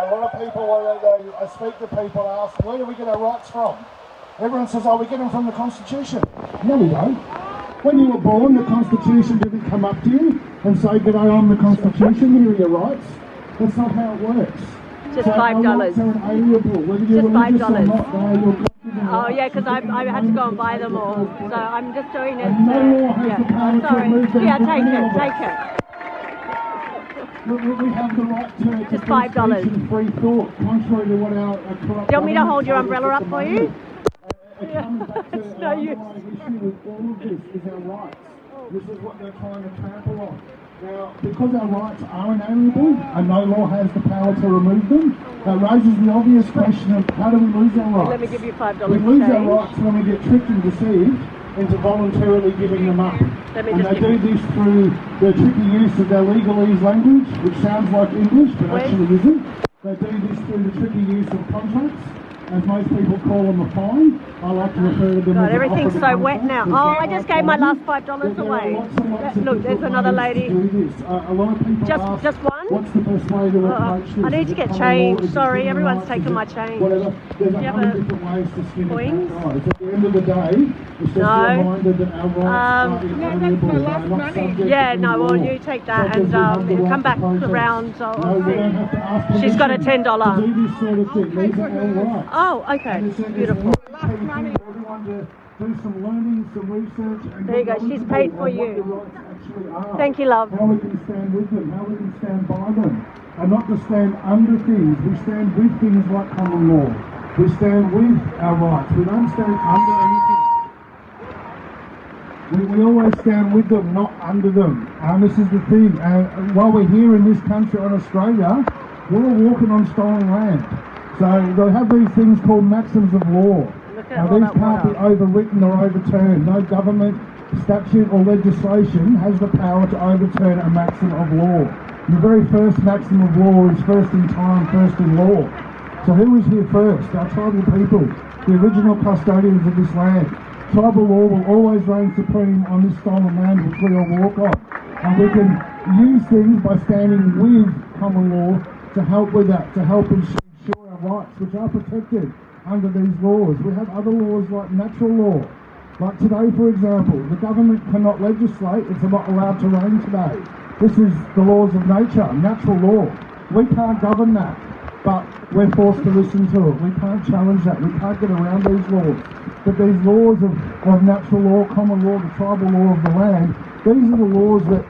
A lot of people, when I speak to people, ask, where do we get our rights from? Everyone says, oh, we get them from the Constitution. No, we don't. When you were born, the Constitution didn't come up to you and say, g'day, I'm the Constitution, here are your rights. That's not how it works. Just so $5. Just $5. Oh yeah, because I had to go and buy them all, so I'm just doing it. Yeah. Sorry. Yeah, take it. We have the right to just $5. Free thought, contrary to what our corrupt. Do you want me to hold your umbrella up for you? It comes back to no our use. issue with all of this is our rights. This is what they're trying to trample on. Now, because our rights are inalienable and no law has the power to remove them, that raises the obvious question of how do we lose our rights? Let me give you $5. We lose our rights when we get tricked and deceived into voluntarily giving them up. And they do this through the tricky use of their legalese language, which sounds like English, but actually isn't. They do this through the tricky use of contracts, as most people call them a fine. I like to refer to them as everything's so wet now. Oh, I just gave my last $5 away. Look, there's another lady. A lot of people ask, just one? what's the best way to approach this? I need to get change. Sorry, everyone's taken my change. Whatever. There's 100 different ways to skin a cat, guys. At the end of the day, it's just a reminder that our rights are inalienable. Yeah, no, well, you take that and come back around. She's got a $10. Do this sort of thing. These are our rights. Oh, okay. Beautiful. Everyone to do some learning, some research. And there you go. She's paid for you. Thank you, love. How we can stand with them, how we can stand by them. And not to stand under things. We stand with things like common law. We stand with our rights. We don't stand under anything. We always stand with them, not under them. And this is the thing. While we're here in this country, on Australia, we're all walking on stolen land. So they have these things called maxims of law. Now these can't be overwritten or overturned. No government, statute or legislation has the power to overturn a maxim of law. The very first maxim of law is first in time, first in law. So who was here first? Our tribal people, the original custodians of this land. Tribal law will always reign supreme on this stolen land which we all walk on. And we can use things by standing with common law to help with that, to help ensure our rights, which are protected under these laws. We have other laws like natural law. Like today, for example, the government cannot legislate, it's not allowed to reign today. This is the laws of nature, natural law. We can't govern that, but we're forced to listen to it. We can't challenge that, we can't get around these laws. But these laws of natural law, common law, the tribal law of the land, these are the laws that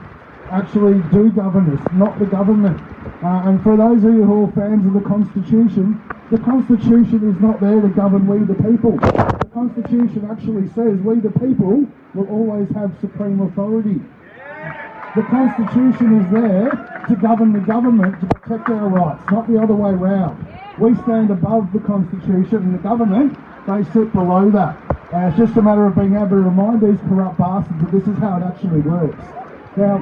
actually do govern us, not the government. And for those of you who are fans of the Constitution is not there to govern we the people. The Constitution actually says we the people will always have supreme authority. The Constitution is there to govern the government, to protect our rights, not the other way round. We stand above the Constitution and the government, they sit below that. It's just a matter of being able to remind these corrupt bastards that this is how it actually works. Now,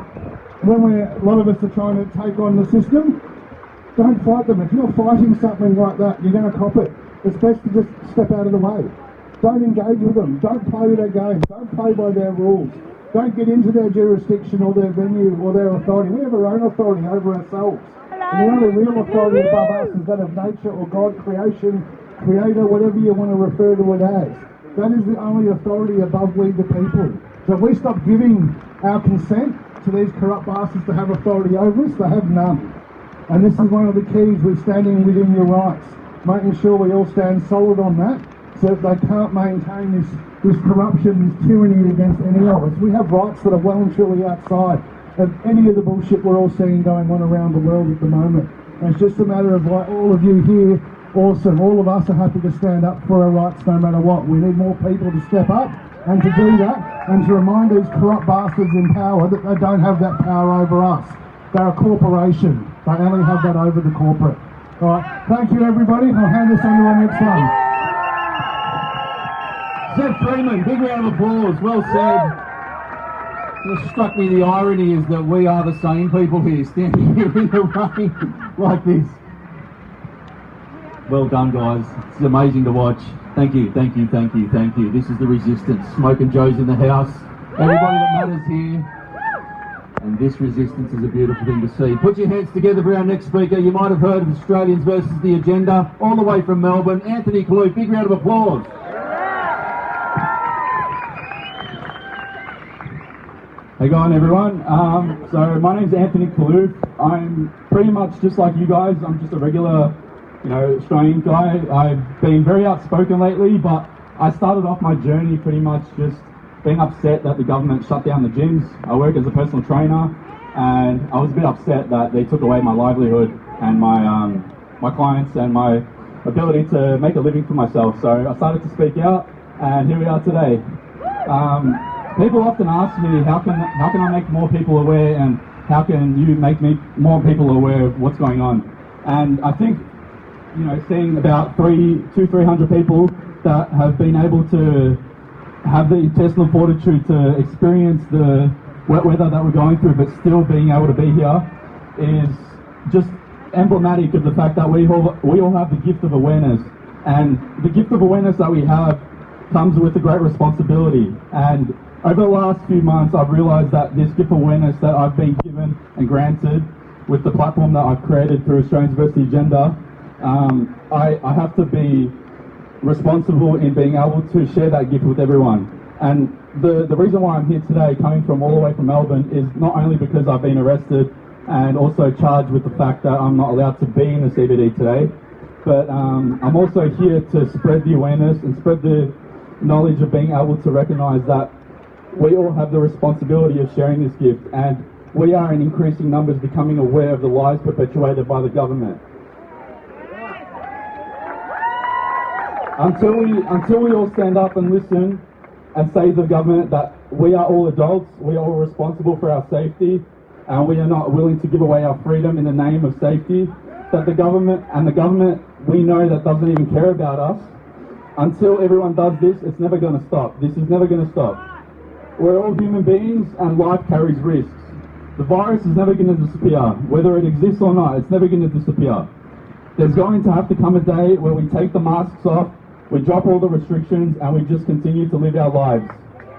when a lot of us are trying to take on the system, don't fight them. If you're fighting something like that, you're going to cop it. It's best to just step out of the way. Don't engage with them. Don't play with their games. Don't play by their rules. Don't get into their jurisdiction or their venue or their authority. We have our own authority over ourselves. And the only real authority above us is that of nature or God, creation, creator, whatever you want to refer to it as. That is the only authority above we the people. So if we stop giving our consent to these corrupt bastards to have authority over us, they have none. And this is one of the keys with standing within your rights, making sure we all stand solid on that, so that they can't maintain this corruption, this tyranny against any of us. We have rights that are well and truly outside of any of the bullshit we're all seeing going on around the world at the moment. And it's just a matter of like all of you here, awesome, all of us are happy to stand up for our rights no matter what. We need more people to step up and to do that, and to remind these corrupt bastards in power that they don't have that power over us. They're a corporation. They only have that over the corporate. All right, thank you everybody. I'll hand this on to our next one. Seth Freeman, big round of applause, well said. What struck me, the irony is that we are the same people here, standing here in the rain like this. Well done guys, it's amazing to watch. Thank you, thank you, thank you, thank you. This is the resistance. Smoke and Joe's in the house. Everybody that matters here. And this resistance is a beautiful thing to see. Put your hands together for our next speaker. You might have heard of Australians versus the Agenda, all the way from Melbourne, Anthony Kaloof. Big round of applause. Hey going everyone, so my name's Anthony Kaloof. I'm pretty much just like you guys. I'm just a regular, Australian guy. I've been very outspoken lately, but I started off my journey pretty much just being upset that the government shut down the gyms. I work as a personal trainer, and I was a bit upset that they took away my livelihood and my clients and my ability to make a living for myself. So I started to speak out, and here we are today. People often ask me, how can I make more people aware, and how can you make more people aware of what's going on? And I think, seeing about 300 people that have been able to have the intestinal fortitude to experience the wet weather that we're going through, but still being able to be here, is just emblematic of the fact that we all have the gift of awareness. And the gift of awareness that we have comes with a great responsibility. And over the last few months, I've realised that this gift of awareness that I've been given and granted with the platform that I've created through Australians versus the Agenda, I have to be responsible in being able to share that gift with everyone. And the reason why I'm here today, coming from all the way from Melbourne, is not only because I've been arrested and also charged with the fact that I'm not allowed to be in the CBD today, but I'm also here to spread the awareness and spread the knowledge of being able to recognise that we all have the responsibility of sharing this gift, and we are in increasing numbers becoming aware of the lies perpetuated by the government. Until we all stand up and listen and say to the government that we are all adults, we are all responsible for our safety, and we are not willing to give away our freedom in the name of safety, that the government we know that doesn't even care about us, until everyone does this, it's never going to stop. This is never going to stop. We're all human beings, and life carries risks. The virus is never going to disappear. Whether it exists or not, it's never going to disappear. There's going to have to come a day where we take the masks off, we drop all the restrictions, and we just continue to live our lives.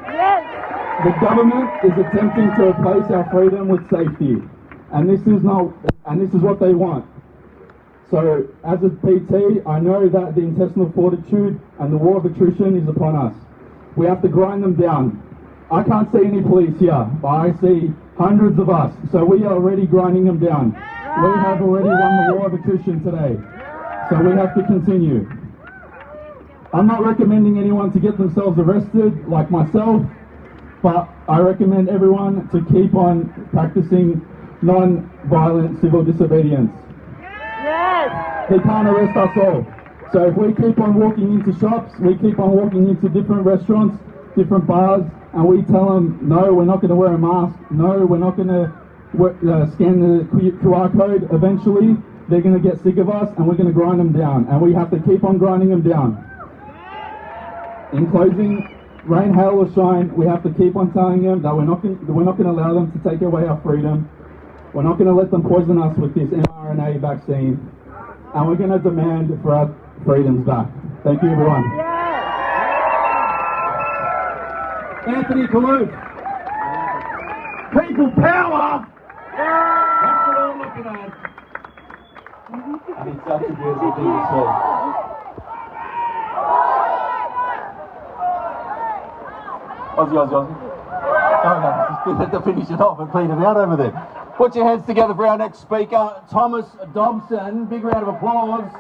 Yes. The government is attempting to replace our freedom with safety, and this is what they want. So, as a PT, I know that the intestinal fortitude and the war of attrition is upon us. We have to grind them down. I can't see any police here, but I see hundreds of us, so we are already grinding them down. We have already won the war of attrition today, so we have to continue. I'm not recommending anyone to get themselves arrested like myself, but I recommend everyone to keep on practicing non-violent civil disobedience. Yes! They can't arrest us all. So if we keep on walking into shops, we keep on walking into different restaurants, different bars, and we tell them, no, we're not going to wear a mask, no, we're not going to scan the QR code, eventually they're going to get sick of us and we're going to grind them down, and we have to keep on grinding them down. In closing, rain, hail or shine, we have to keep on telling them that we're not going to allow them to take away our freedom. We're not going to let them poison us with this mRNA vaccine, and we're going to demand for our freedoms back. Thank you, everyone. Anthony Kaloof. People power! That's what I'm looking at. And it's such a beautiful thing to see. Aussie. Oh no, just to finish it off and clean it out over there. Put your hands together for our next speaker, Thomas Dobson. Big round of applause.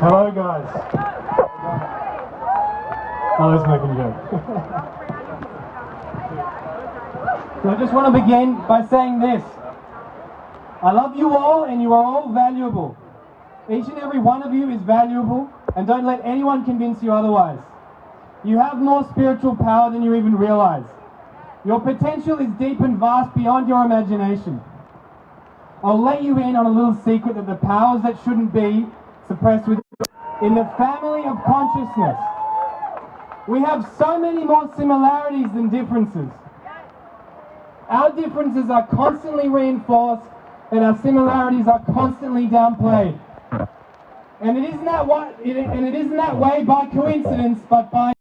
Hello guys. I was making a joke. So I just want to begin by saying this. I love you all, and you are all valuable. Each and every one of you is valuable, and don't let anyone convince you otherwise. You have more spiritual power than you even realize. Your potential is deep and vast beyond your imagination. I'll let you in on a little secret that the powers that shouldn't be suppressed within in the family of consciousness. We have so many more similarities than differences. Our differences are constantly reinforced and our similarities are constantly downplayed. And it isn't that way by coincidence, but by...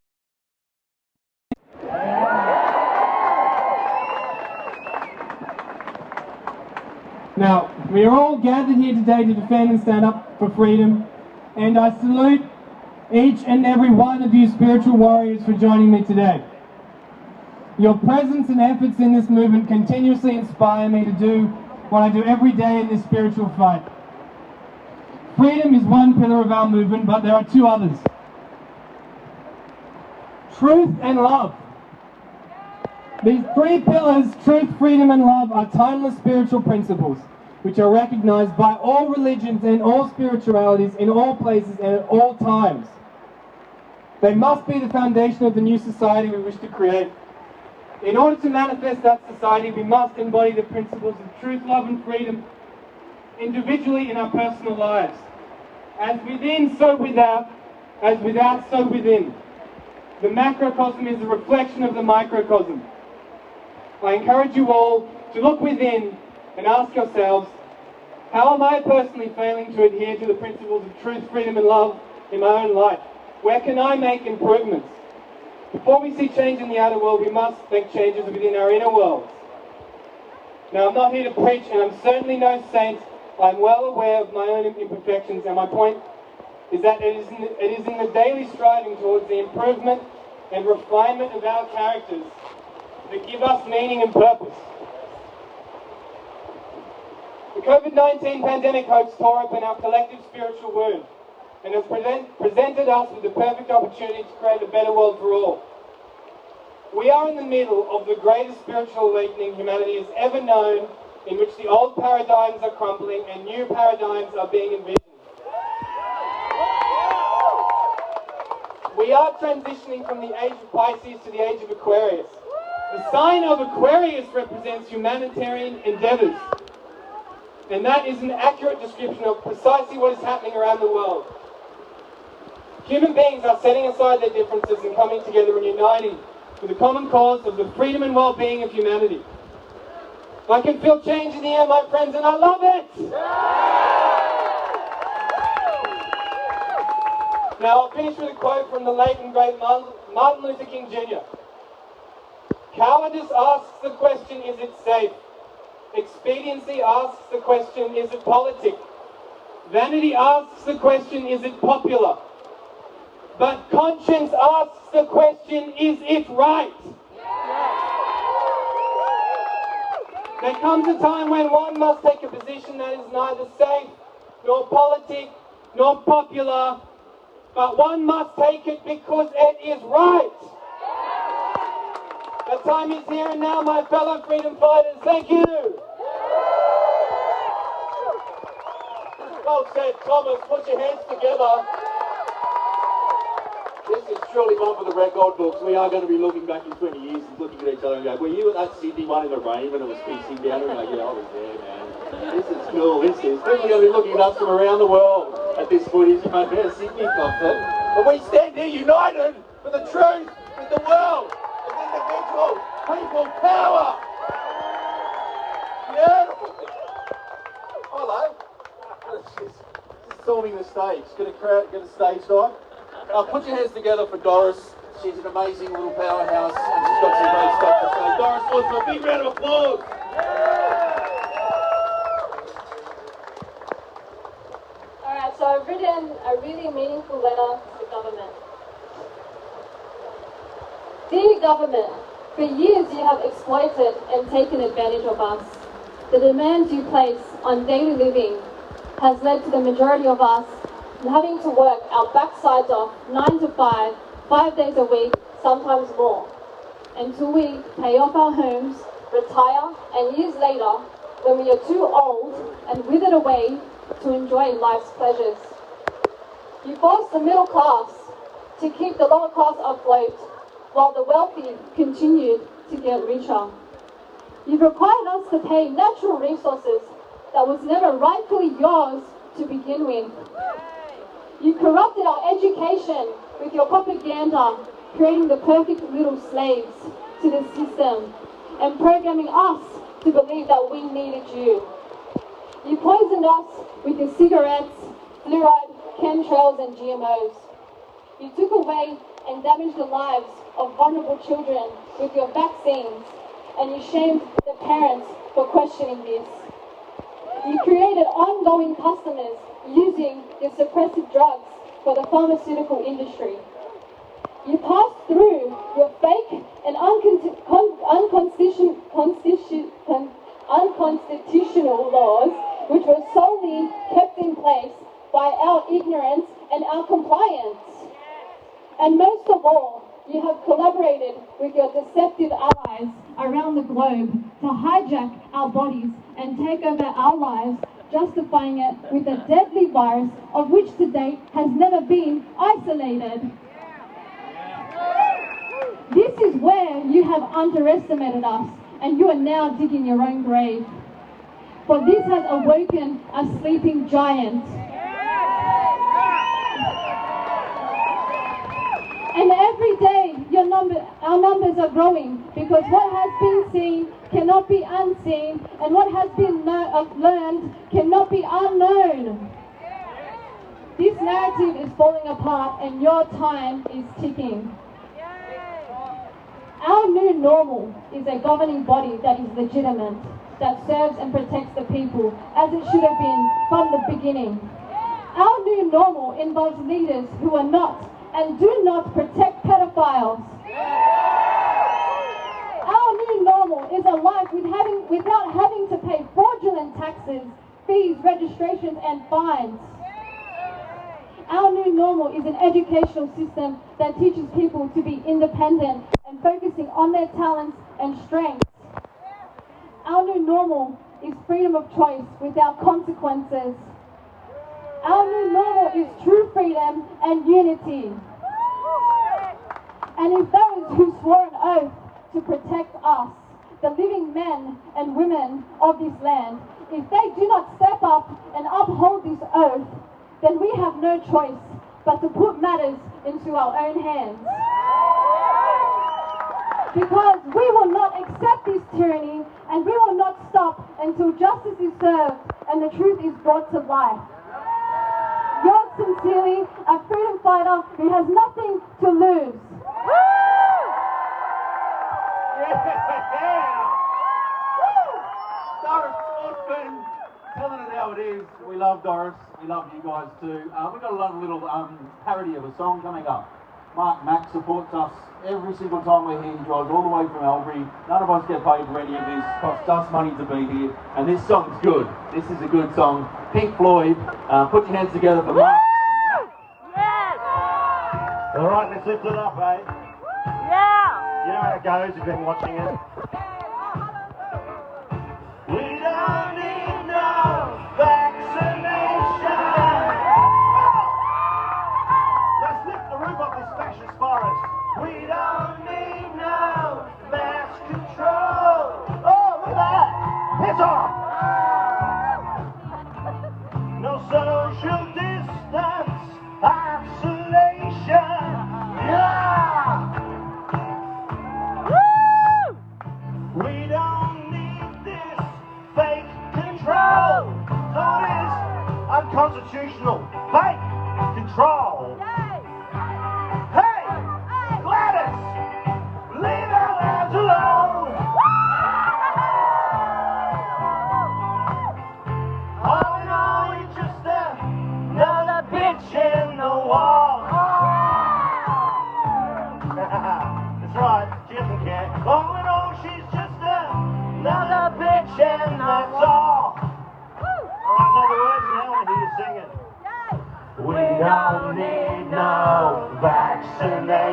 Now, we are all gathered here today to defend and stand up for freedom, and I salute each and every one of you spiritual warriors for joining me today. Your presence and efforts in this movement continuously inspire me to do what I do every day in this spiritual fight. Freedom is one pillar of our movement, but there are two others. Truth and love. These three pillars, truth, freedom and love, are timeless spiritual principles which are recognized by all religions and all spiritualities in all places and at all times. They must be the foundation of the new society we wish to create. In order to manifest that society, we must embody the principles of truth, love and freedom individually in our personal lives. As within, so without. As without, so within. The macrocosm is a reflection of the microcosm. I encourage you all to look within and ask yourselves, how am I personally failing to adhere to the principles of truth, freedom and love in my own life? Where can I make improvements? Before we see change in the outer world, we must make changes within our inner worlds. Now, I'm not here to preach, and I'm certainly no saint. I'm well aware of my own imperfections, and my point is that it is in the daily striving towards the improvement and refinement of our characters that give us meaning and purpose. The COVID-19 pandemic hoax tore open our collective spiritual wound and has presented us with the perfect opportunity to create a better world for all. We are in the middle of the greatest spiritual awakening humanity has ever known, in which the old paradigms are crumbling and new paradigms are being envisioned. We are transitioning from the age of Pisces to the age of Aquarius. The sign of Aquarius represents humanitarian endeavours, and that is an accurate description of precisely what is happening around the world. Human beings are setting aside their differences and coming together and uniting for the common cause of the freedom and well-being of humanity. I can feel change in the air, my friends, and I love it! Now, I'll finish with a quote from the late and great Martin Luther King Jr. Cowardice asks the question, is it safe? Expediency asks the question, is it politic? Vanity asks the question, is it popular? But conscience asks the question, is it right? There comes a time when one must take a position that is neither safe, nor politic, nor popular, but one must take it because it is right. The time is here and now, my fellow freedom fighters. Thank you. Well said, Thomas. Put your hands together. This is surely one for the record books. We are going to be looking back in 20 years and looking at each other and go, were you at that Syndey one in the rain when it was piecing down? And like, yeah, I was there, man. This is cool, this is. People are going to be looking at us from around the world at this footage. You might be a Syndey concert. But we stand here united for the truth, with the world, with individual, people, power. Beautiful. Hello. This is storming the stage. Get a stage dive. Put your hands together for Doris. She's an amazing little powerhouse and she's got some great stuff to say. Doris Osborne, a big round of applause. Alright, so I've written a really meaningful letter to the government. Dear government, for years you have exploited and taken advantage of us. The demands you place on daily living has led to the majority of us having to work our backsides off 9 to 5, 5 days a week, sometimes more, until we pay off our homes, retire, and years later, when we are too old and withered away to enjoy life's pleasures. You force the middle class to keep the lower class afloat, while the wealthy continued to get richer. You've required us to pay natural resources that was never rightfully yours to begin with. You corrupted our education with your propaganda, creating the perfect little slaves to the system and programming us to believe that we needed you. You poisoned us with your cigarettes, fluoride, chemtrails and GMOs. You took away and damaged the lives of vulnerable children with your vaccines, and you shamed the parents for questioning this. You created ongoing customers using your suppressive drugs for the pharmaceutical industry. You passed through your fake and unconstitutional laws, which were solely kept in place by our ignorance and our compliance. And most of all, you have collaborated with your deceptive allies around the globe to hijack our bodies and take over our lives, justifying it with a deadly virus of which to date has never been isolated. This is where you have underestimated us, and you are now digging your own grave. For this has awoken a sleeping giant. And every day our numbers are growing, because what has been seen cannot be unseen, and what has been learned cannot be unknown. This narrative is falling apart and your time is ticking. Our new normal is a governing body that is legitimate, that serves and protects the people as it should have been from the beginning. Our new normal involves leaders who are not and do not protect pedophiles. Our new normal is a life without having to pay fraudulent taxes, fees, registrations and fines. Our new normal is an educational system that teaches people to be independent and focusing on their talents and strengths. Our new normal is freedom of choice without consequences. Our new normal is true freedom and unity. And if those who swore an oath to protect us, the living men and women of this land, if they do not step up and uphold this oath, then we have no choice but to put matters into our own hands. Because we will not accept this tyranny, and we will not stop until justice is served and the truth is brought to light. Yours sincerely, a freedom fighter who has nothing to lose. Doris Osborne, telling it how it is. We love Doris. We love you guys too. We've got a little parody of a song coming up. Mark Mack supports us every single time we're here. He drives all the way from Albury. None of us get paid for any of this. Costs us money to be here. And this song's good. This is a good song. Pink Floyd, put your hands together for Mark. Yes! Alright, let's lift it up, eh? Yeah! You know how it goes, you've been watching it. We don't need no vaccination. Let's lift the roof off this fascist forest. We don't need no mass control. Oh, look at that! Piss off! No social distance, isolation. Yeah! We don't need this fake control. No, it is unconstitutional. Fake control. Hey, Gladys, leave our lives alone. All in all, you're just another bitch in the wall. That's right, she doesn't care. All in all, she's just another bitch and that's all. Alright, know the words now, I want to hear you sing it. We don't need no vaccination.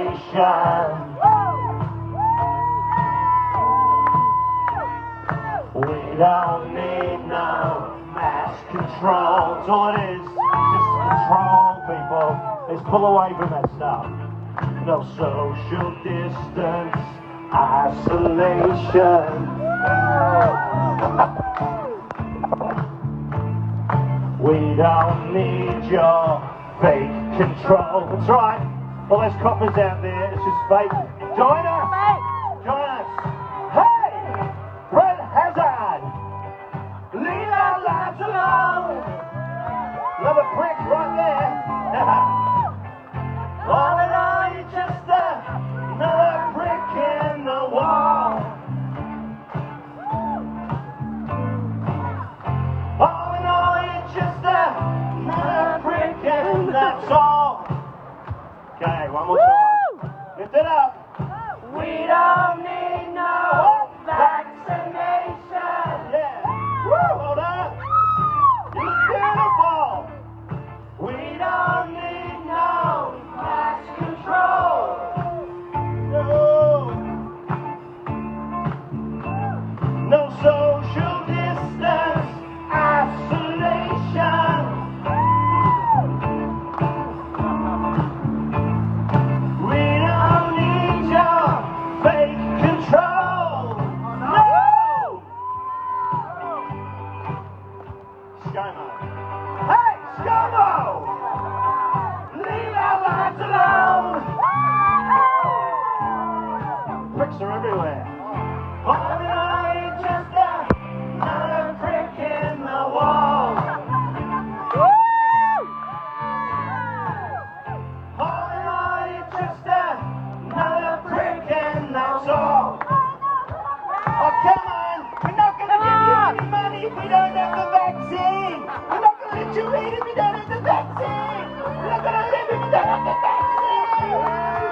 We don't need no mass control. That's all it is. Just control, people. Let's pull away from that stuff. No social distance, isolation. We don't need your fake control. That's right. All those coppers out there, it's just fake. Join us! Join us! Hey! Brett Hazard! Leave our lives alone! Another prick right there! All in all, you're just another brick in the wall. All in all, you're just another brick and that's all. Okay, one more time. Lift it up. We don't need no vaccination. Yeah. Woo, hold on. You're beautiful. We don't need no mass control. No. No social distance, isolation. We don't need your fake control. No! ScoMo. Hey, ScoMo! Leave our lives alone! Pricks are everywhere. All in all, you're just another prick in the wall. All in all, you're just another prick and that's all. Oh, come on! We're not going to give you any money if we don't have the vaccine! We're not going to let you eat if you don't have the vaccine! We're not going to live if you don't have the vaccine!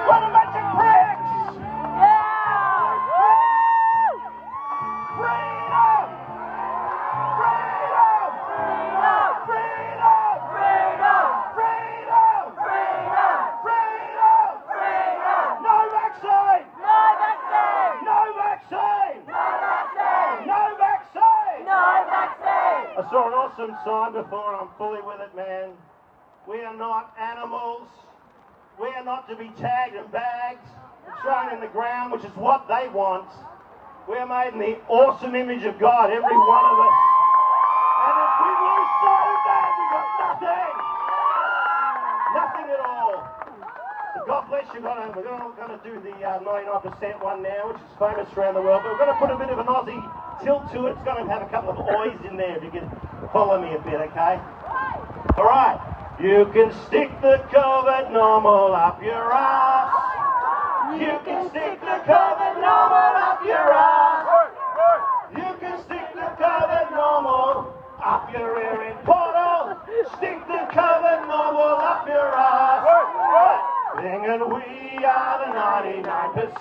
What a bunch of pricks! Freedom! Freedom! Freedom! Freedom! Freedom! Freedom! Freedom! Freedom! Freedom! No vaccine! No vaccine! No vaccine! No vaccine! No vaccine! No vaccine! I saw an awesome sign before and I'm fully with it, man. We are not animals. We are not to be tagged and bagged and thrown in the ground, which is what they want. We are made in the awesome image of God, every one of us. And if we lose sight of that, we got nothing. Nothing at all. So God bless you. We're going to do the 99% one now, which is famous around the world. But we're going to put a bit of an Aussie tilt to it. It's going to have a couple of oys in there, if you can follow me a bit, okay? All right. You can stick the COVID normal up your ass. You can stick the COVID normal up your ass. You can stick the COVID normal up your ear in portal. Stick the COVID normal up your ass. Singing we are the 99%.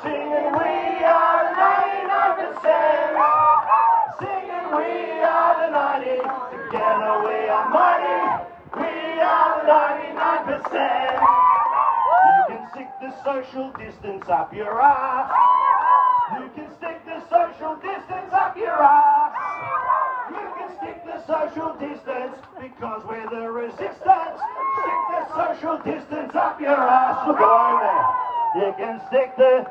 Singing we are the 99%. Singing we are the 90. Together we are mighty. We are the 99%. You can stick the social distance up your ass. You can stick the social distance up your ass. You can stick the social distance because we're the resistance. Stick the social distance up your ass. Look along there. You can stick the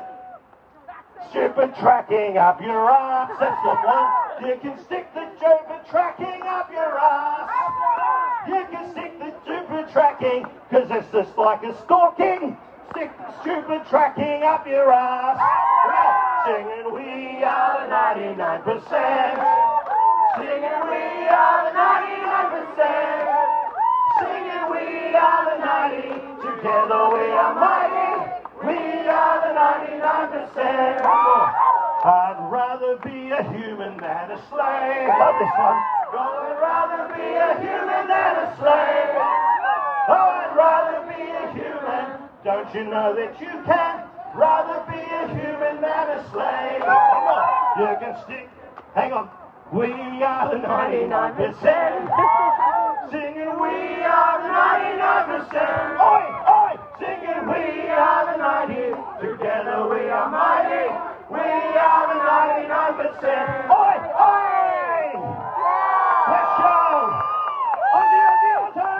stupid tracking up your ass. That's the one. You can stick the stupid tracking up your ass. You can stick the stupid tracking because it's just like a stalking. Stick the stupid tracking up your ass. Singing we are the 99%. Singing we are the 99%. Singing we are the 90. Together we are mighty. We are the 99%. I'd rather be a human than a slave. Love this one. I'd rather be a human than a slave. Oh, I'd rather be a human. Don't you know that you can rather be a human than a slave? You can stick. Hang on. We are the 99%. Singing we are the 99%. Oi, oi. Singing we are the 90. Together we are mighty. We are the 99%. Oi, oi. Let's go. Aussie, Aussie, Aussie.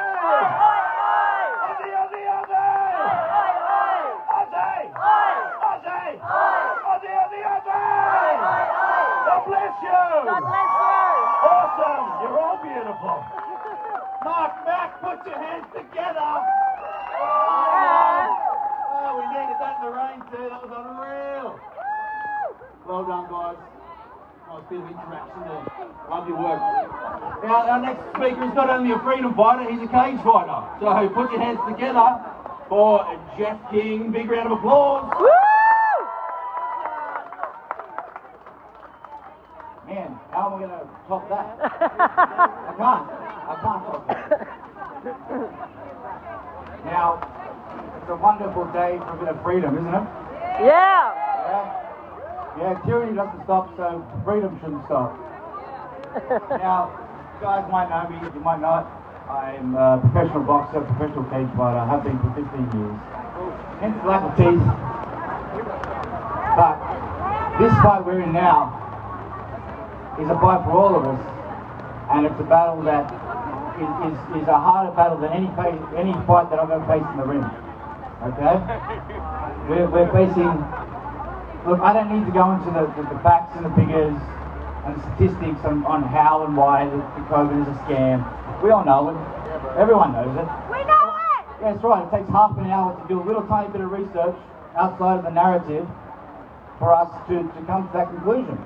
Aussie, Aussie, Aussie. Aussie. Aussie. Aussie, Aussie, Aussie. God bless you. God bless you. Awesome. You're all beautiful. Mark, Mac, put your hands together. Oh, we needed that in the rain too. That was unreal. Well done, guys. Nice bit of interaction there. Love your work. Now, our next speaker is not only a freedom fighter, he's a cage fighter. So put your hands together for Jeff King. Big round of applause. Man, how am I going to top that? I can't top that. Now, it's a wonderful day for a bit of freedom, isn't it? Yeah. Yeah, tyranny doesn't stop, so freedom shouldn't stop. Now, you guys might know me, you might not. I'm a professional boxer, professional cage fighter. I have been for 15 years. Hence the lack of teeth. But this fight we're in now is a fight for all of us, and it's a battle that is a harder battle than any fight that I've ever faced in the ring. Okay? We're facing. Look, I don't need to go into the facts and the figures and the statistics on how and why the COVID is a scam. We all know it. Everyone knows it. We know it! Yeah, that's right. It takes half an hour to do a little tiny bit of research outside of the narrative for us to come to that conclusion.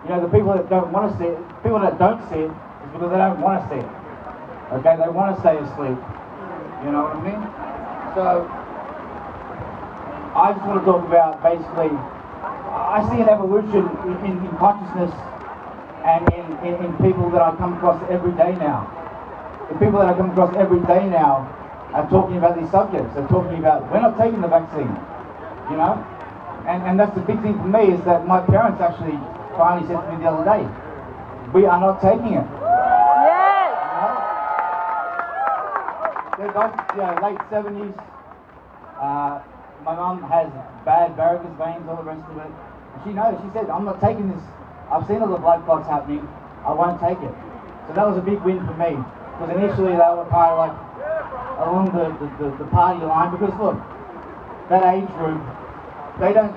You know, the people that don't want to see it, people that don't see it, is because they don't want to see it. Okay, they want to stay asleep. You know what I mean? So, I just want to talk about basically, I see an evolution in consciousness and in people that I come across every day now. The people that I come across every day now are talking about these subjects. They're talking about, we're not taking the vaccine, you know? And that's the big thing for me, is that my parents actually finally said to me the other day, we are not taking it. Yes. You know? They're late 70s. My mum has bad varicose veins, all the rest of it. And she knows, she said, I'm not taking this. I've seen all the blood clots happening. I won't take it. So that was a big win for me. Because initially they were kind of like along the party line. Because look, that age group, they don't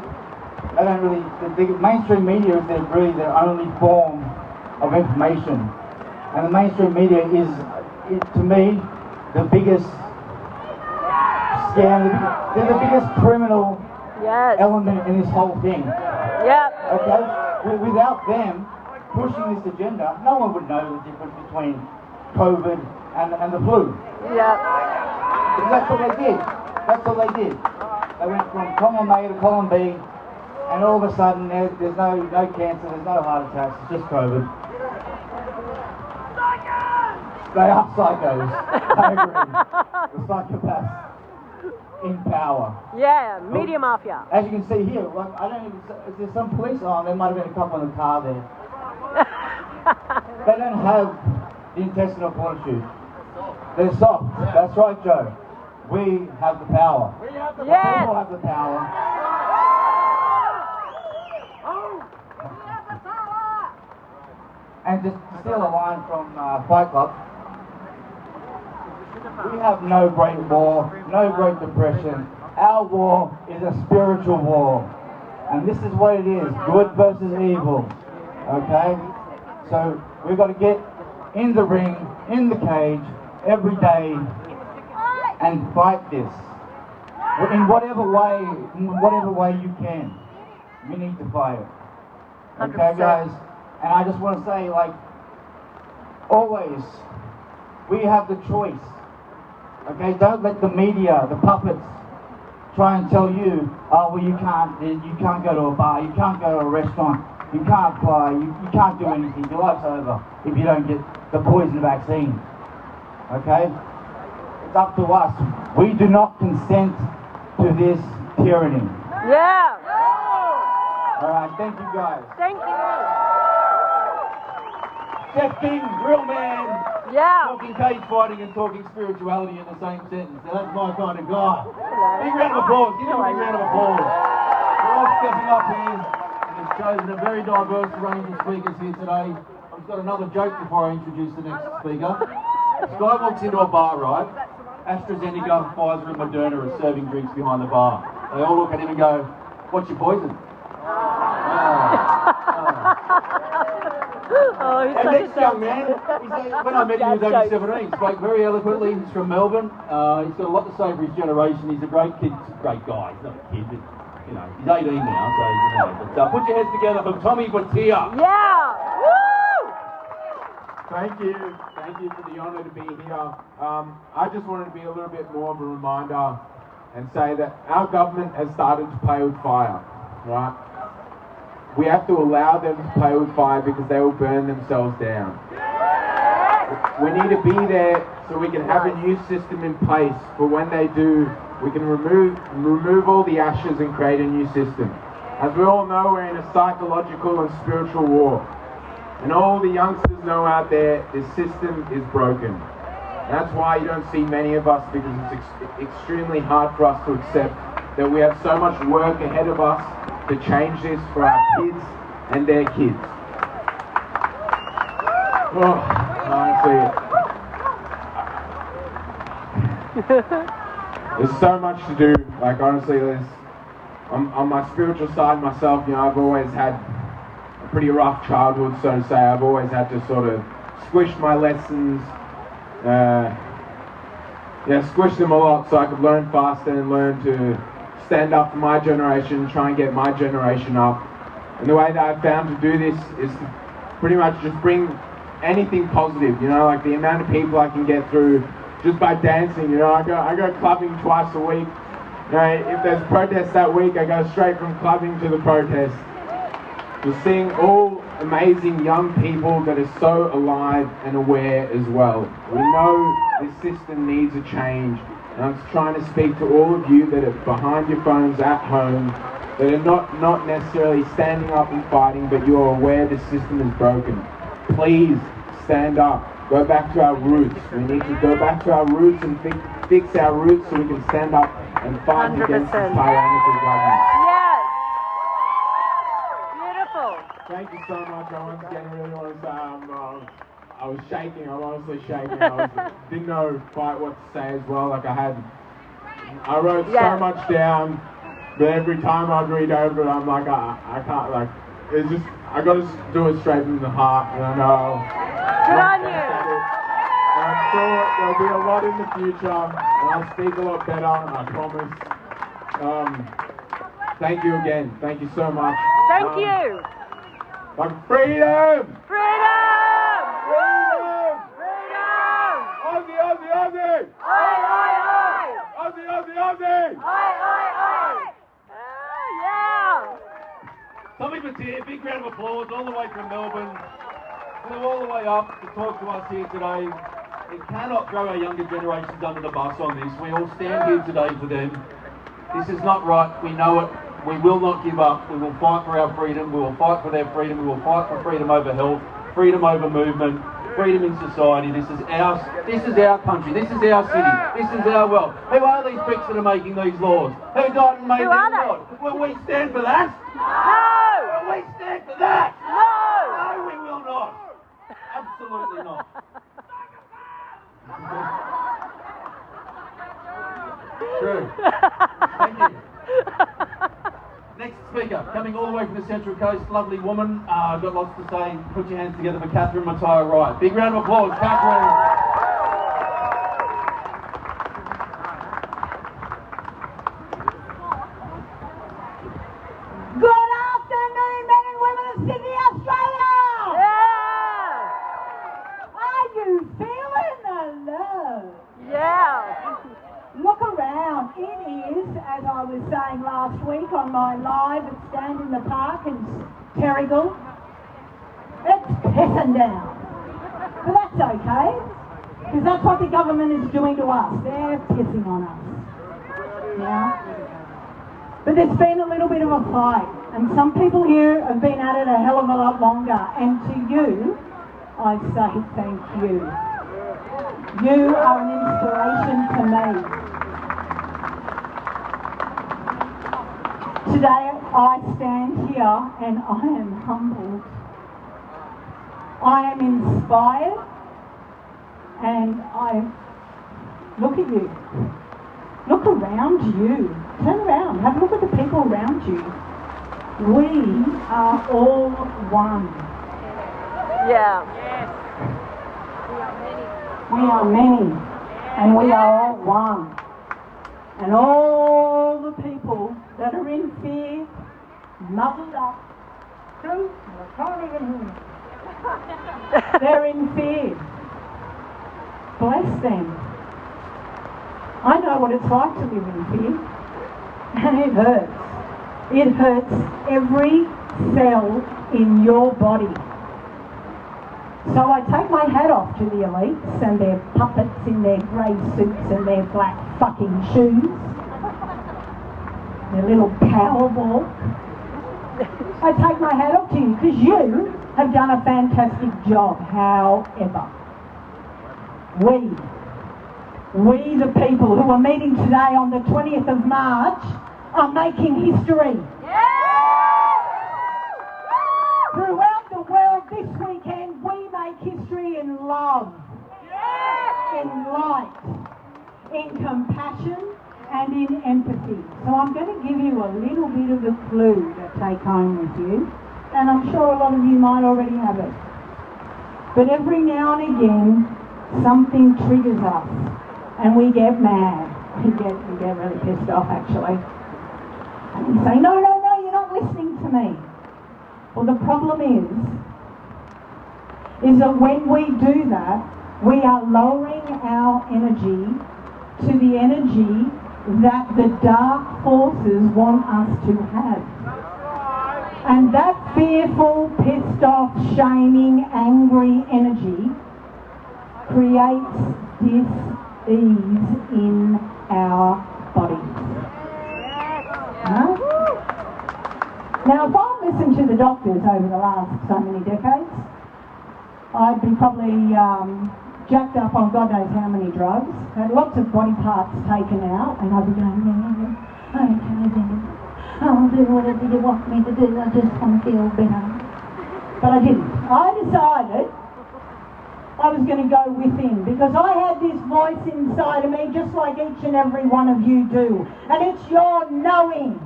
really, the mainstream media is really their only form of information. And the mainstream media is, to me, the biggest scam, they're the biggest criminal element in this whole thing. Yeah. Okay? Without them pushing this agenda, no one would know the difference between COVID and the flu. Yeah. Because that's what they did. That's what they did. They went from column A to column B, and all of a sudden there's no cancer, there's no heart attacks, it's just COVID. They are psychos. I agree. The psychopaths in power. Yeah, media mafia. As you can see here, like, I don't even, is there some police on? There might have been a couple in the car there. They don't have the intestinal fortitude. They're soft. That's right, Joe. We have the power. We have the yes. people have the power. And just to steal a line from Fight Club, we have no great war, no great depression. Our war is a spiritual war. And this is what it is, good versus evil. Okay? So we've got to get in the ring, in the cage, every day, and fight this. In whatever way you can. You need to fight it. Okay, 100%. guys? And I just want to say, like, always, we have the choice. Okay, don't let the media, the puppets, try and tell you, oh, well, you can't go to a bar, you can't go to a restaurant, you can't fly, you can't do anything, your life's over if you don't get the poison vaccine. Okay? It's up to us. We do not consent to this tyranny. Yeah. Alright, thank you guys. Thank you. Jeff King, real man. Yeah. Talking cage fighting and talking spirituality in the same sentence. Now that's my kind of guy. Big round of applause. Give him a big round of applause. We're all stepping up here and it's chosen a very diverse range of speakers here today. I've just got another joke before I introduce the next speaker. This guy walks into a bar, right? AstraZeneca, Pfizer and Moderna are serving drinks behind the bar. They all look at him and go, what's your poison? Oh, he's And such a next young dad. man, when I met him, he was Dad only joke. 17, spoke very eloquently. He's from Melbourne. He's got a lot to say for his generation. He's a great kid, great guy. He's not a kid, but, you know, he's 18 now, so you know. But put your heads together for Tommy Batia. Yeah! Woo! Thank you for the honour to be here. I just wanted to be a little bit more of a reminder and say that our government has started to play with fire, right? We have to allow them to play with fire because they will burn themselves down. We need to be there so we can have a new system in place for when they do, we can remove all the ashes and create a new system. As we all know, we're in a psychological and spiritual war. And all the youngsters know out there, this system is broken. And that's why you don't see many of us, because it's extremely hard for us to accept that we have so much work ahead of us to change this for our kids and their kids. Oh, honestly, there's so much to do. Like, honestly, on my spiritual side myself, you know, I've always had a pretty rough childhood, so to say. I've always had to sort of squish my lessons, squish them a lot so I could learn faster and learn to stand up for my generation, try and get my generation up. And the way that I've found to do this is to pretty much just bring anything positive, you know, like the amount of people I can get through just by dancing. You know, I go clubbing twice a week. You know, if there's a protest that week, I go straight from clubbing to the protest. Just seeing all amazing young people that are so alive and aware as well. We know this system needs a change. And I'm trying to speak to all of you that are behind your phones at home, that are not necessarily standing up and fighting, but you are aware the system is broken. Please stand up. Go back to our roots. We need to go back to our roots and fix our roots so we can stand up and fight 100%. against this tyrannical government. Yes! Beautiful. Thank you so much. I once again really want to say I was shaking. I'm honestly shaking. Didn't know quite what to say as well. Like I wrote so much down, but every time I'd read over it, I'm like, I can't, like, it's just, I got to do it straight from the heart, and I know. Good on you. And I'm sure there'll be a lot in the future, and I'll speak a lot better, I promise. Thank you again. Thank you so much. Thank you. Like, freedom! Freedom! Freedom! Freedom! Aussie, Aussie, Aussie! Oi, oi, oi! Aussie, Aussie, Aussie! Oi, oi, oi! Yeah! Tommy Batia, big round of applause all the way from Melbourne. Flew all the way up to talk to us here today. We cannot throw our younger generations under the bus on this. We all stand here today for them. This is not right. We know it. We will not give up. We will fight for our freedom. We will fight for their freedom. We will fight for freedom over health, freedom over movement, freedom in society. This is our country. This is our city. This is our world. Who are these pricks that are making these laws? Who died and made these laws? Will we stand for that? No! Will we stand for that? No! No, we will not. Absolutely not. True. Thank you. Next speaker, coming all the way from the Central Coast, lovely woman. Got lots to say. Put your hands together for Catherine Matthias Wright. Big round of applause, Catherine. Good afternoon, men and women of Syndey Australia! Yeah! Are you feeling the love? Yeah! Look around. It is, as I was saying last week on my live at Stand in the Park in Terrigal, it's pissing down. But that's okay, because that's what the government is doing to us. They're pissing on us. Yeah? But there's been a little bit of a fight, and some people here have been at it a hell of a lot longer. And to you, I say thank you. You are an inspiration to me. Today I stand here and I am humbled. I am inspired, and I look at you. Look around you. Turn around. Have a look at the people around you. We are all one. Yeah. We are many, and we are all one. And all the people that are in fear, muddled up, through, I can't even hear them. They're in fear. Bless them. I know what it's like to live in fear, and it hurts. It hurts every cell in your body. So I take my hat off to the elites and their puppets in their grey suits and their black fucking shoes, their little power walk. I take my hat off to you because you have done a fantastic job. However, we the people who are meeting today on the 20th of March are making history. Throughout the world this weekend, we make history in love, in light, in compassion, and in empathy. So I'm going to give you a little bit of a clue to take home with you, and I'm sure a lot of you might already have it. But every now and again, something triggers us, and we get mad. We get really pissed off, actually. And you say, no, you're not listening to me. Well, the problem is that when we do that, we are lowering our energy to the energy that the dark forces want us to have. And that fearful, pissed off, shaming, angry energy creates dis-ease in our bodies. Huh? Now, if I listened to the doctors over the last so many decades, I'd be probably jacked up on God knows how many drugs, had lots of body parts taken out, and I'd be going, okay then, I'll do whatever you want me to do, I just want to feel better. But I didn't. I decided I was going to go within, because I had this voice inside of me, just like each and every one of you do, and it's your knowing.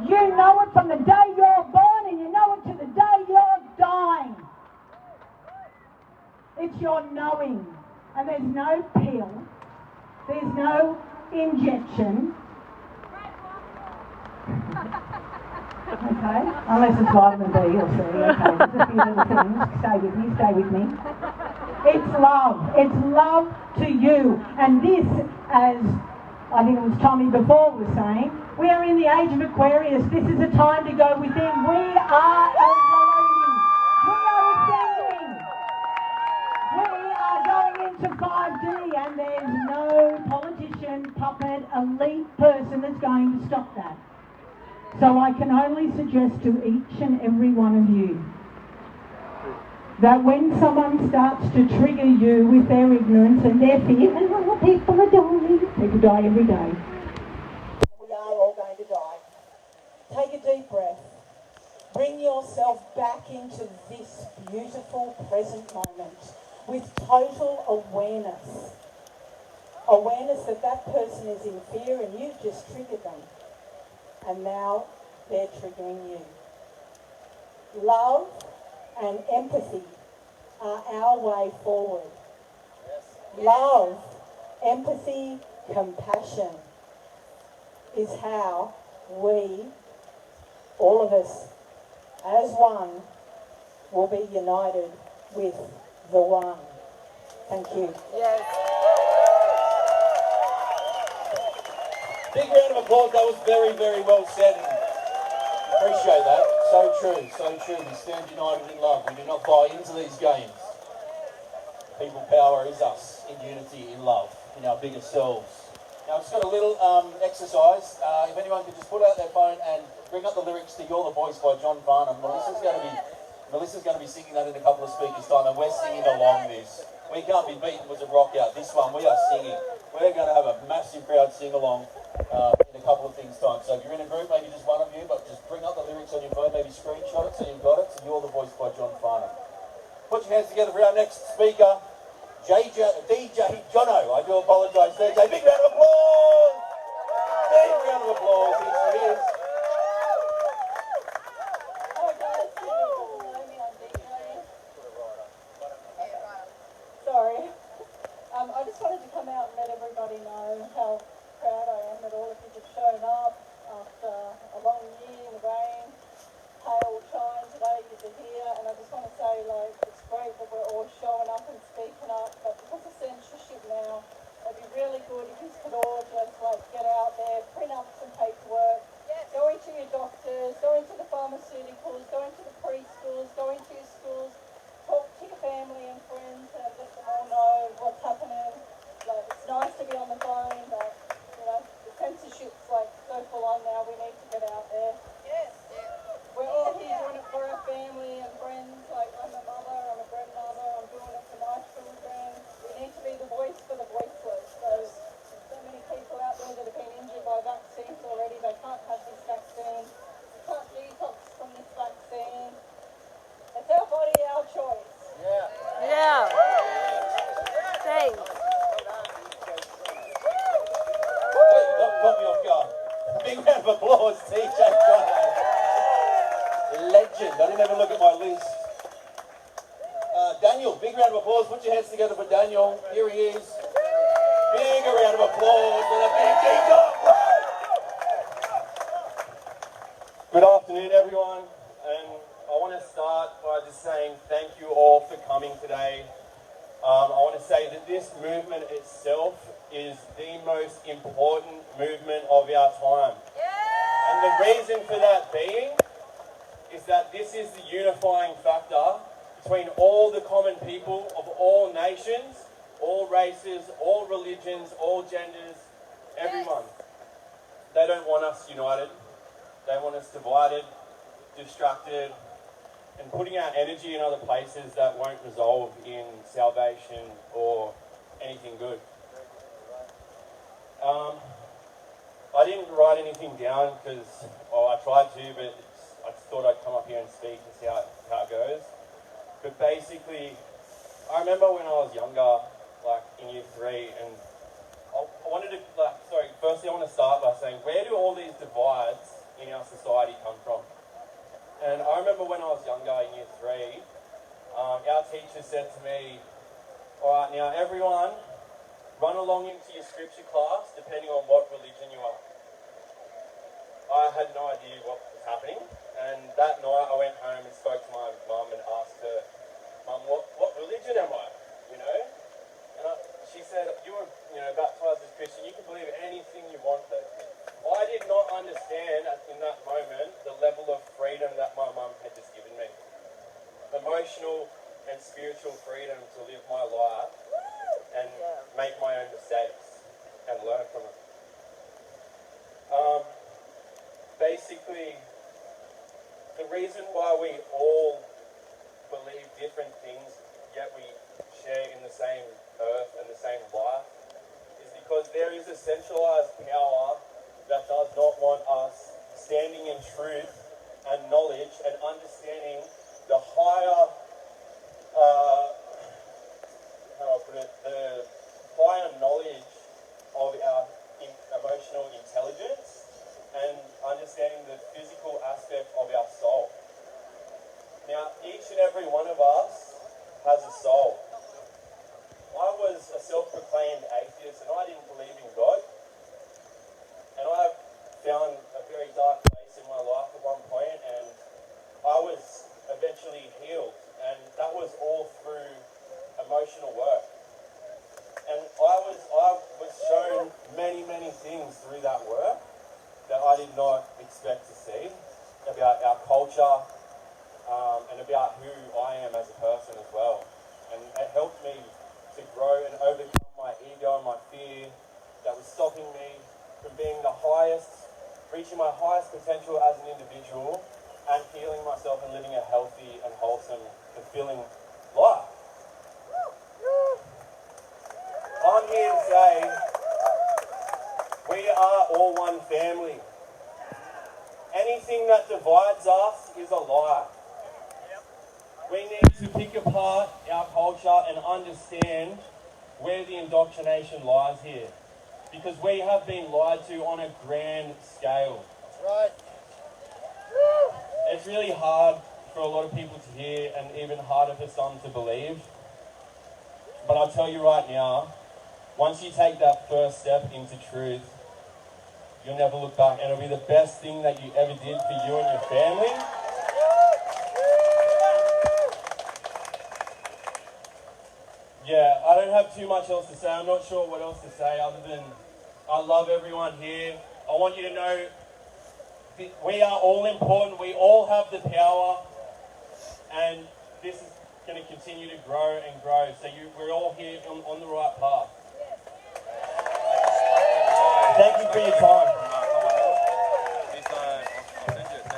You know it from the day you're born, and you know it to the day you're dying. It's your knowing. And there's no pill. There's no injection. Okay? Unless it's vitamin B or C. Okay, there's a few little things. Stay with me. It's love. It's love to you. And this, as I think it was Tommy before was saying, we are in the age of Aquarius. This is a time to go within. We are evolving. We are ascending. We are going into 5D, and there's no politician, puppet, elite person that's going to stop that. So I can only suggest to each and every one of you that when someone starts to trigger you with their ignorance and their fear, and all people are dying, people die every day. We are all going to die. Take a deep breath. Bring yourself back into this beautiful present moment with total awareness. Awareness that that person is in fear and you've just triggered them. And now they're triggering you. Love and empathy are our way forward. Love, empathy, compassion is how we, all of us, as one, will be united with the one. Thank you. Yes. Big round of applause. That was very, very well said. Appreciate that. So true, so true. We stand united in love. We do not buy into these games. People power is us in unity, in love, in our bigger selves. Now, I've just got a little exercise. If anyone could just put out their phone and bring up the lyrics to You're the Voice by John Farnham. Melissa's going to be singing that in a couple of speakers' time, and we're singing along this. We can't be beaten with a rock out. This one, we are singing. We're going to have a massive crowd sing along in a couple of things' time. So if you're in a group, maybe just one of you, but just bring up the lyrics on your phone, maybe screenshot it so you've got it. So You're the Voice by John Farnham. Put your hands together for our next speaker, DJ Jono. I do apologise, DJ. Big round of applause! Big round of applause. Here she is. Daniel. Big round of applause. Put your hands together for Daniel. Here he is. Big round of applause for the big dog. Good afternoon, everyone. And I want to start by just saying thank you all for coming today. I want to say that this movement itself is the most important movement of our time. And the reason for that being is that this is the unifying factor between all the common people of all nations, all races, all religions, all genders, everyone. They don't want us united. They want us divided, distracted, and putting our energy in other places that won't resolve in salvation or anything good. I didn't write anything down because, I tried to, but I just thought I'd come up here and speak and see how it goes. But basically, I remember when I was younger, like in year 3, and I wanted to, firstly I want to start by saying, where do all these divides in our society come from? And I remember when I was younger in year 3, our teacher said to me, all right, now everyone, run along into your scripture class depending on what religion you are. I had no idea what was happening, and that night I went home and spoke to my mum and asked her, Mum, what religion am I? You know? And she said, you were baptised as Christian, you can believe anything you want though. I did not understand in that moment the level of freedom that my mum had just given me. Emotional and spiritual freedom to live my life and make my own mistakes and learn from them. Basically, the reason why we all believe different things, yet we share in the same earth and the same life, is because there is a centralized power that does not want us standing in truth and knowledge and understanding the higher, the higher knowledge of our emotional intelligence and understanding the physical aspect of our soul. Now, each and every one of us has a soul. I was a self-proclaimed atheist and I didn't believe in God. And I found a very dark place in my life at one point, and I was eventually healed. And that was all through emotional work. And I was shown many, many things through that work that I did not expect to see about our culture and about who I am as a person as well. And it helped me to grow and overcome my ego and my fear that was stopping me from being the highest, reaching my highest potential as an individual and healing myself and living a healthy and wholesome, fulfilling life. I'm here to say we are all one family. Anything that divides us is a lie. We need to pick apart our culture and understand where the indoctrination lies here. Because we have been lied to on a grand scale. That's right. It's really hard for a lot of people to hear and even harder for some to believe. But I'll tell you right now, once you take that first step into truth, you'll never look back, and it'll be the best thing that you ever did for you and your family. Yeah, I don't have too much else to say. I'm not sure what else to say other than I love everyone here. I want you to know we are all important. We all have the power, and this is going to continue to grow and grow. So we're all here on the right path. Thank you for your time.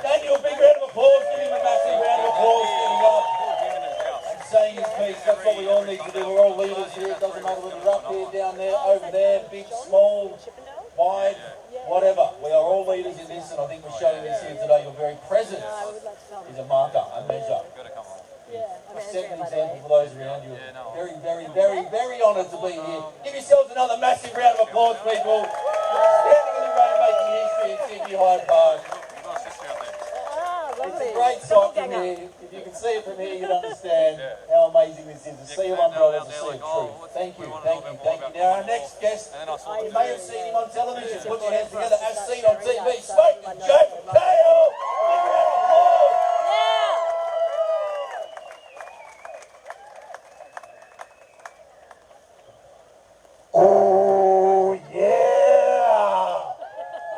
Daniel, big round of applause. Give him a massive round of applause. Saying his piece, that's what we all need to do. We're all leaders here. It doesn't matter whether we're up there, down there, over there, big, small, wide, whatever. We are all leaders in this, and I think we're showing this here today. Your very presence is a marker, a measure. Set an example for those around you. Very, very, very, very honoured to be here. Give yourselves another massive round of applause, people. Standing in the rain, making history at Syndey Hyde Park. It's a great sight from here. If you can see it from here, you'd understand how amazing this is. A sea of umbrellas, a sea of truth. Thank you, thank you, thank you. Now our next guest, you may have seen him on television. Put your hands together, as seen on TV. Smoking Jake Kale! Big round of applause! Oh yeah!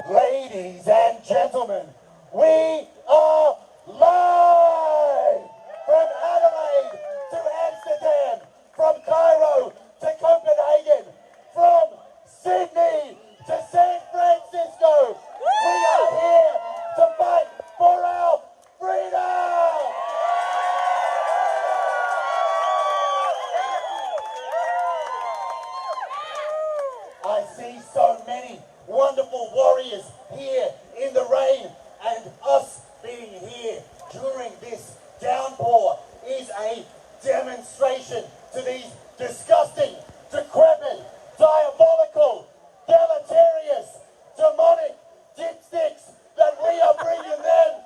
Ladies and gentlemen, we are live from Adelaide to Amsterdam, from Cairo to Copenhagen, from Sydney to San Francisco. We are here to fight for our freedom! I see so many wonderful warriors here in the rain, and us being here during this downpour is a demonstration to these disgusting, decrepit, diabolical, deleterious, demonic dipsticks that we are bringing them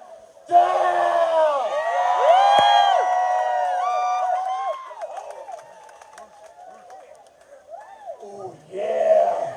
down! Oh yeah!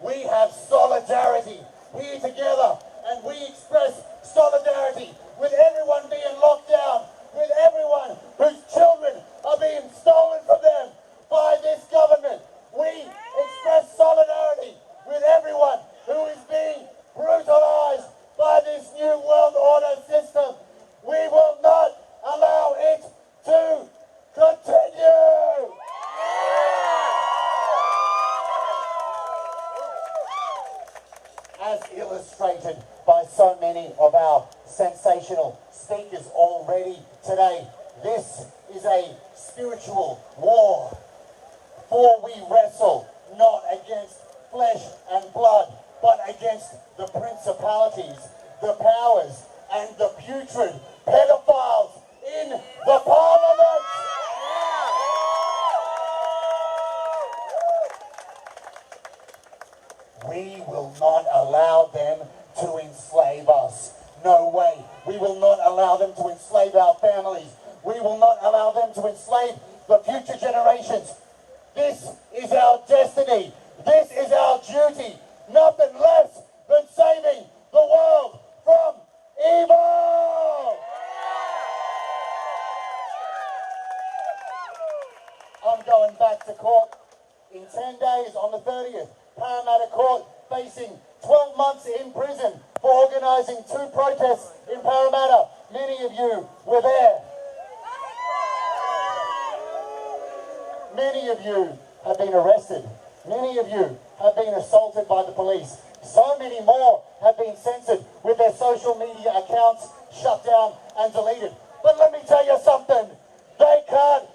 We have solidarity here together, and we express solidarity with everyone being locked down, with everyone whose children are being stolen from them by this government. We express solidarity with everyone who is being brutalized by this new world order system. We will not allow it to continue! As illustrated by so many of our sensational speakers already today, this is a spiritual war. For we wrestle not against flesh and blood, but against the principalities, the powers, and the putrid pedophiles in the parliament. We will not allow them to enslave us. No way. We will not allow them to enslave our families. We will not allow them to enslave the future generations. This is our destiny. This is our duty. Nothing less than saving the world from evil. I'm going back to court in 10 days on the 30th. Parramatta Court facing 12 months in prison for organising 2 protests in Parramatta. Many of you were there. Many of you have been arrested. Many of you have been assaulted by the police. So many more have been censored with their social media accounts shut down and deleted. But let me tell you something. They can't